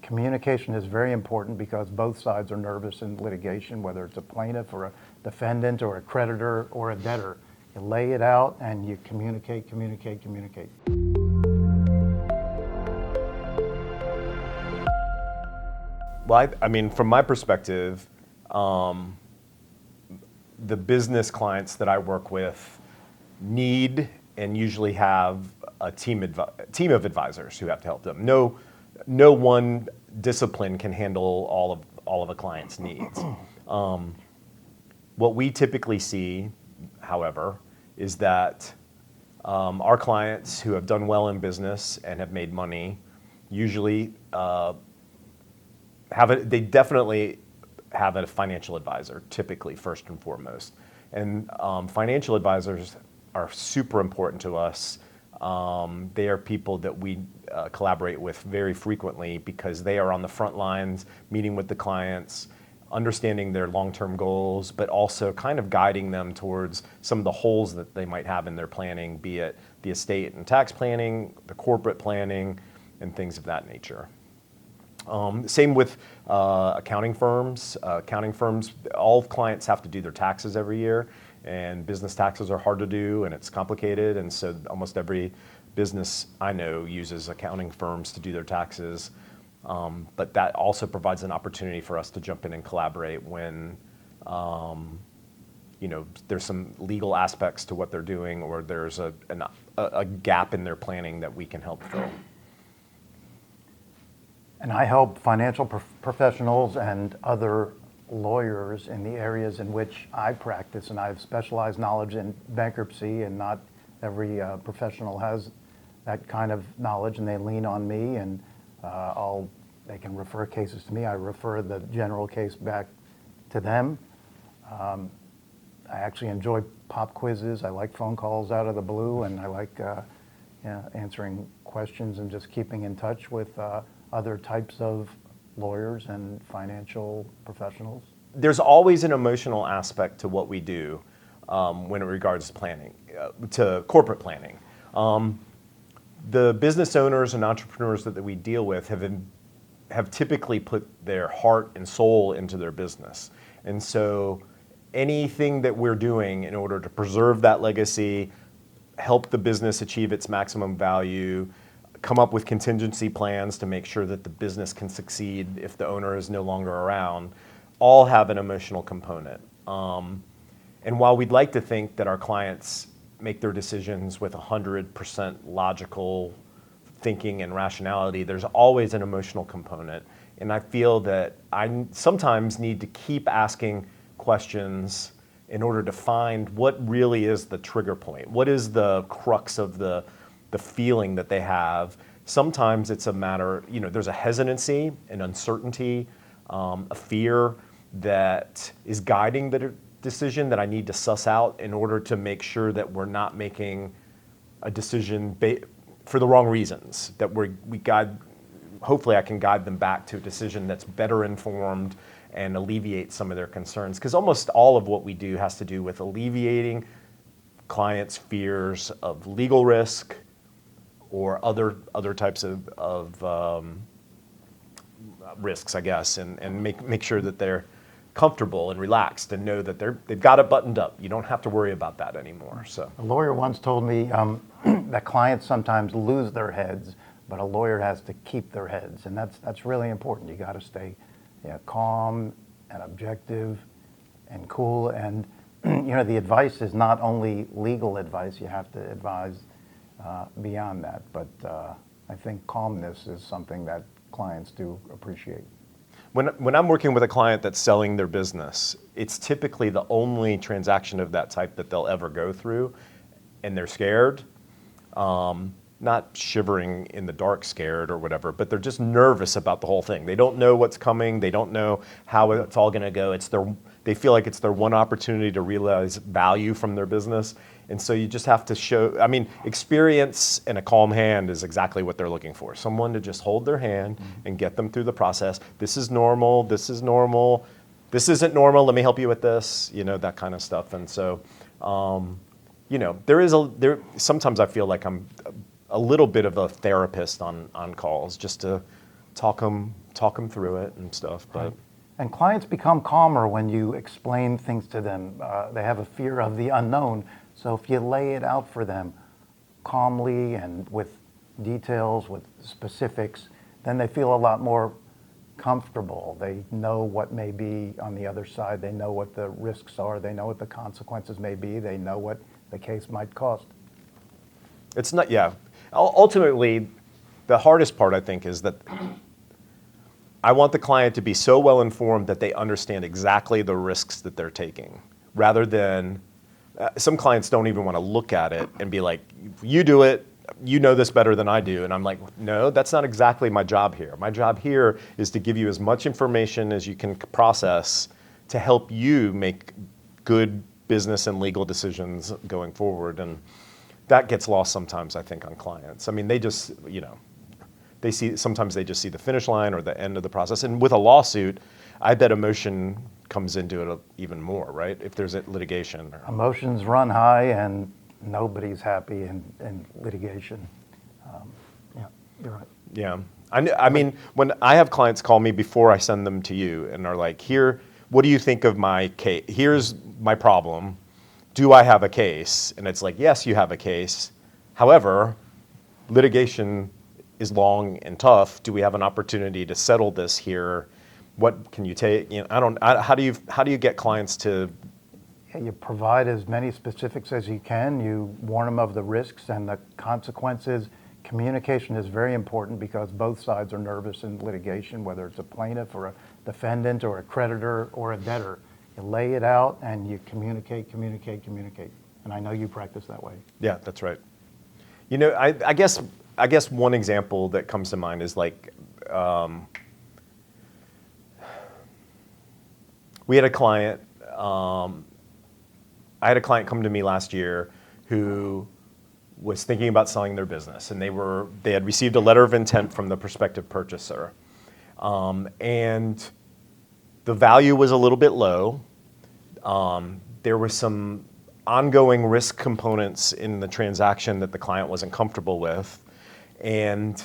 communication is very important because both sides are nervous in litigation, whether it's a plaintiff or a defendant or a creditor or a debtor. You lay it out and you communicate. Well, I mean, from my perspective, the business clients that I work with need and usually have a team of advisors who have to help them. No one discipline can handle all of a client's needs. What we typically see, however, is that our clients who have done well in business and have made money usually they definitely have a financial advisor, typically first and foremost. And financial advisors are super important to us. They are people that we collaborate with very frequently because they are on the front lines, meeting with the clients, understanding their long-term goals, but also kind of guiding them towards some of the holes that they might have in their planning, be it the estate and tax planning, the corporate planning, and things of that nature. Same with accounting firms. All clients have to do their taxes every year, and business taxes are hard to do and it's complicated, and so almost every business I know uses accounting firms to do their taxes. But that also provides an opportunity for us to jump in and collaborate when there's some legal aspects to what they're doing, or there's a gap in their planning that we can help fill. And I help financial professionals and other lawyers in the areas in which I practice, and I have specialized knowledge in bankruptcy, and not every professional has that kind of knowledge, and they lean on me, and they can refer cases to me. I refer the general case back to them. I actually enjoy pop quizzes. I like phone calls out of the blue, and I like answering questions and just keeping in touch with other types of lawyers and financial professionals. There's always an emotional aspect to what we do when it regards to planning, to corporate planning. The business owners and entrepreneurs that we deal with have typically put their heart and soul into their business. And so anything that we're doing in order to preserve that legacy, help the business achieve its maximum value, come up with contingency plans to make sure that the business can succeed if the owner is no longer around, all have an emotional component. And while we'd like to think that our clients make their decisions with 100% logical thinking and rationality, there's always an emotional component. And I feel that I sometimes need to keep asking questions in order to find what really is the trigger point. What is the crux of the feeling that they have? Sometimes it's a matter, there's a hesitancy, an uncertainty, a fear that is guiding the decision that I need to suss out in order to make sure that we're not making a decision for the wrong reasons, that hopefully I can guide them back to a decision that's better informed and alleviate some of their concerns. Because almost all of what we do has to do with alleviating clients' fears of legal risk or other types of risks, I guess, and make sure that they're comfortable and relaxed and know that they've got it buttoned up. You don't have to worry about that anymore. So a lawyer once told me that clients sometimes lose their heads, but a lawyer has to keep their heads, and that's really important. You got to stay calm and objective and cool, and the advice is not only legal advice. You have to advise beyond that, but I think calmness is something that clients do appreciate. When I'm working with a client that's selling their business, it's typically the only transaction of that type that they'll ever go through, and they're scared, not shivering in the dark scared or whatever, but they're just nervous about the whole thing. They don't know what's coming. They don't know how it's all going to go. They feel like it's their one opportunity to realize value from their business. And so you just have to show, experience and a calm hand is exactly what they're looking for. Someone to just hold their hand and get them through the process. This is normal. This is normal. This isn't normal. Let me help you with this, that kind of stuff. And so, sometimes I feel like I'm a little bit of a therapist on calls, just to talk them through it and stuff. But And clients become calmer when you explain things to them. They have a fear of the unknown. So if you lay it out for them calmly and with details, with specifics, then they feel a lot more comfortable. They know what may be on the other side. They know what the risks are. They know what the consequences may be. They know what the case might cost. it's not, yeah. Ultimately, the hardest part, I think, is that I want the client to be so well informed that they understand exactly the risks that they're taking, rather than some clients don't even want to look at it and be like, you do it, you know this better than I do. And I'm like, no, that's not exactly my job here. My job here is to give you as much information as you can process to help you make good business and legal decisions going forward. And that gets lost sometimes, I think, on clients. I mean, they just, sometimes they just see the finish line or the end of the process. And with a lawsuit, I bet emotion comes into it even more, right? If there's a litigation. Emotions run high and nobody's happy in litigation. Yeah, you're right. Yeah. I mean, when I have clients call me before I send them to you and are like, here, what do you think of my case? Here's my problem. Do I have a case? And it's like, yes, you have a case. However, litigation is long and tough. Do we have an opportunity to settle this here? What can you take? How do you get clients to? Yeah, you provide as many specifics as you can. You warn them of the risks and the consequences. Communication is very important because both sides are nervous in litigation, whether it's a plaintiff or a defendant or a creditor or a debtor. You lay it out and you communicate. And I know you practice that way. Yeah, that's right. I guess one example that comes to mind is like, we had a client, I had a client come to me last year who was thinking about selling their business, and they had received a letter of intent from the prospective purchaser. And the value was a little bit low. There were some ongoing risk components in the transaction that the client wasn't comfortable with. And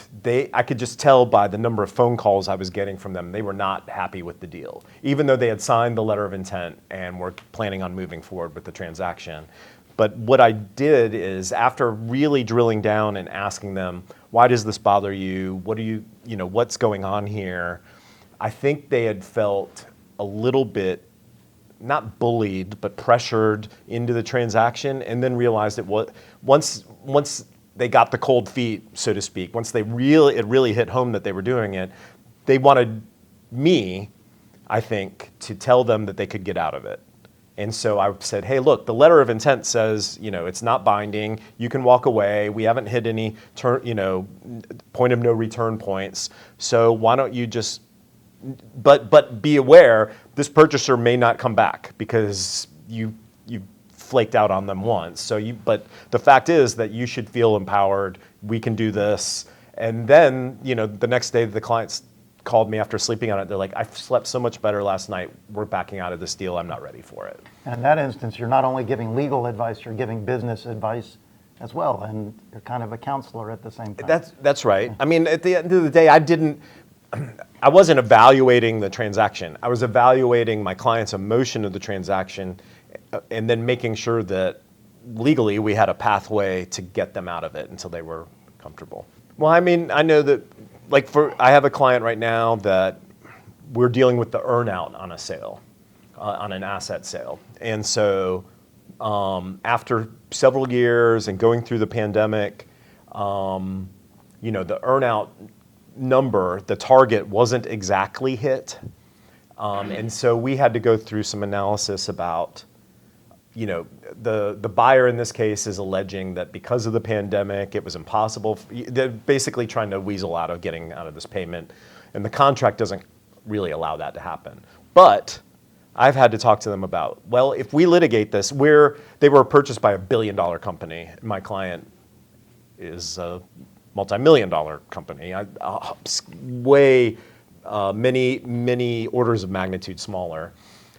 I could just tell by the number of phone calls I was getting from them, they were not happy with the deal, even though they had signed the letter of intent and were planning on moving forward with the transaction. But what I did is, after really drilling down and asking them, why does this bother you? What's going on here? I think they had felt a little bit, not bullied, but pressured into the transaction, and then realized once they got the cold feet, so to speak, once it really hit home that they were doing it, they wanted me, I think, to tell them that they could get out of it. And so I said, hey, look, the letter of intent says, it's not binding. You can walk away. We haven't hit any point of no return points. So why don't you just, but be aware, this purchaser may not come back because you flaked out on them once. But the fact is that you should feel empowered. We can do this. And then, the next day the clients called me after sleeping on it. They're like, I slept so much better last night. We're backing out of this deal. I'm not ready for it. And in that instance, you're not only giving legal advice, you're giving business advice as well. And you're kind of a counselor at the same time. That's right. I mean, at the end of the day, I wasn't evaluating the transaction. I was evaluating my client's emotion of the transaction and then making sure that legally we had a pathway to get them out of it until they were comfortable. Well, I mean, I know that, I have a client right now that we're dealing with the earnout on a sale, on an asset sale. And so after several years and going through the pandemic, the earnout number, the target wasn't exactly hit. And so we had to go through some analysis about, the buyer in this case is alleging that because of the pandemic, it was impossible. They're basically trying to weasel out of getting out of this payment. And the contract doesn't really allow that to happen. But I've had to talk to them about, well, if we litigate this, they were purchased by $1 billion company. My client is a multi-million-dollar company, many orders of magnitude smaller.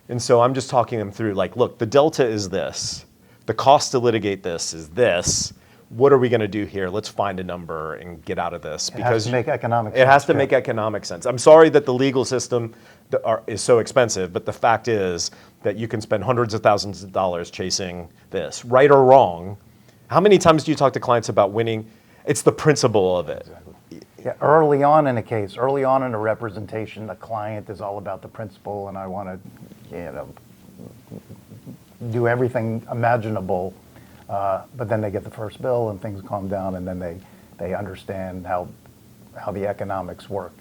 And so I'm just talking them through, look, the delta is this. The cost to litigate this is this. what are we going to do here? Let's find a number and get out of this. It has to make economic It sense. has to too. make economic sense. I'm sorry that the legal system is so expensive, but the fact is that you can spend hundreds of thousands of dollars chasing this, right or wrong. How many times do you talk to clients about winning? It's the principle of it. Yeah, early on in a case, early on in a representation, the client is all about the principle, and I want to, do everything imaginable. But then they get the first bill, and things calm down, and then they understand how the economics work.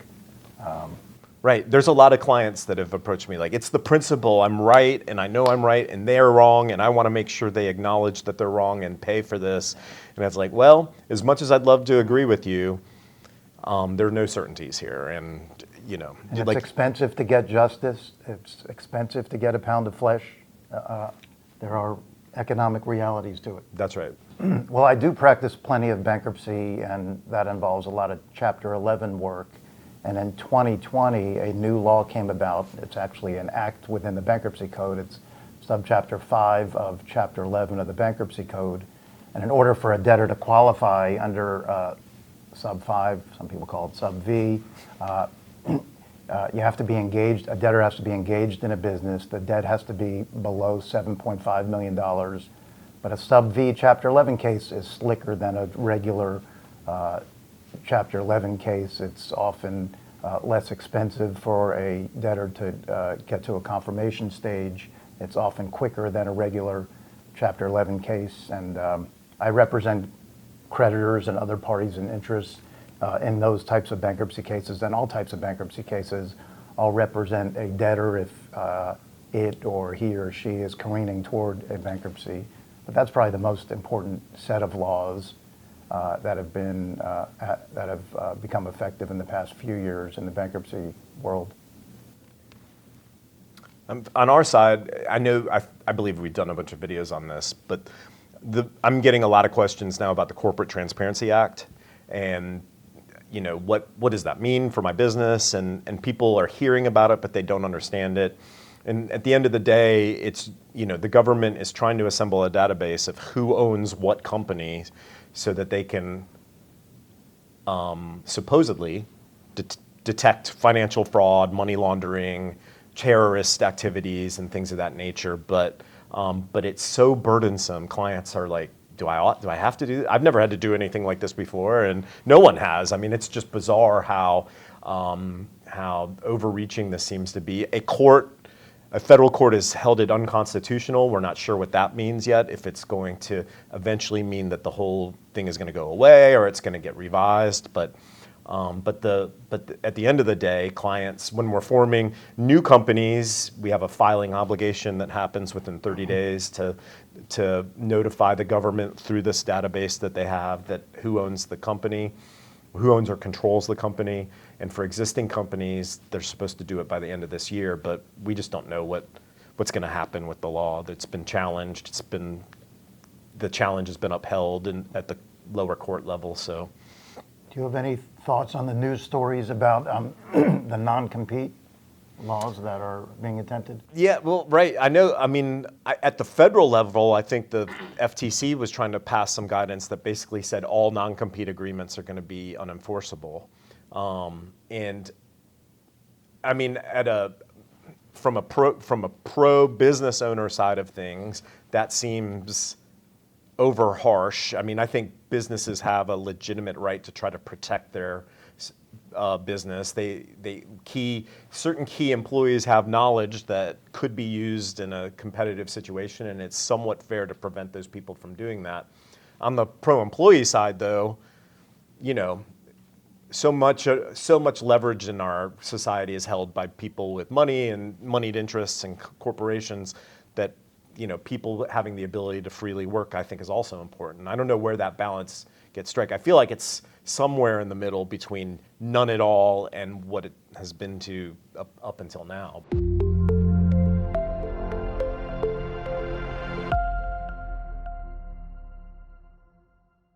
Right. There's a lot of clients that have approached me like, it's the principle. I'm right, and I know I'm right, and they're wrong, and I want to make sure they acknowledge that they're wrong and pay for this. And it's like, well, as much as I'd love to agree with you, there are no certainties here, and And it's expensive to get justice. It's expensive to get a pound of flesh. There are economic realities to it. That's right. Well, I do practice plenty of bankruptcy, and that involves a lot of Chapter 11 work. And in 2020, a new law came about. It's actually an act within the Bankruptcy Code. It's subchapter 5 of Chapter 11 of the Bankruptcy Code. And in order for a debtor to qualify under sub 5, some people call it sub V, you have to be engaged, a debtor has to be engaged in a business. The debt has to be below $7.5 million. But a sub V Chapter 11 case is slicker than a regular Chapter 11 case. It's often less expensive for a debtor to get to a confirmation stage. It's often quicker than a regular Chapter 11 case. And I represent creditors and other parties and interests in those types of bankruptcy cases and all types of bankruptcy cases. I'll represent a debtor if it or he or she is careening toward a bankruptcy. But that's probably the most important set of laws that have become effective in the past few years in the bankruptcy world. On our side, I believe we've done a bunch of videos on this, but I'm getting a lot of questions now about the Corporate Transparency Act, and what does that mean for my business? And people are hearing about it, but they don't understand it. And at the end of the day, it's the government is trying to assemble a database of who owns what company, so that they can supposedly detect financial fraud, money laundering, terrorist activities, and things of that nature. But it's so burdensome. Clients are like, do I have to do that? I've never had to do anything like this before, and no one has. I mean, it's just bizarre how overreaching this seems to be. A federal court has held it unconstitutional. We're not sure what that means yet, if it's going to eventually mean that the whole thing is going to go away or it's going to get revised. But at the end of the day, clients, when we're forming new companies, we have a filing obligation that happens within 30 days to notify the government through this database that they have that who owns the company, who owns or controls the company. And for existing companies, they're supposed to do it by the end of this year, but we just don't know what's going to happen with the law. That's been challenged. The challenge has been upheld at the lower court level. So, Do you have any thoughts on the news stories about the non-compete laws that are being attempted? yeah, well, right. I know. I mean, at the federal level, I think the FTC was trying to pass some guidance that basically said all non-compete agreements are going to be unenforceable. And I mean, from a pro business owner side of things, that seems over harsh. I mean, I think businesses have a legitimate right to try to protect their business. Certain key employees have knowledge that could be used in a competitive situation, and it's somewhat fair to prevent those people from doing that. On the pro-employee side, though, so much leverage in our society is held by people with money and moneyed interests and corporations that people having the ability to freely work, I think, is also important. I don't know where that balance gets struck. I feel like it's somewhere in the middle between none at all and what it has been to up until now.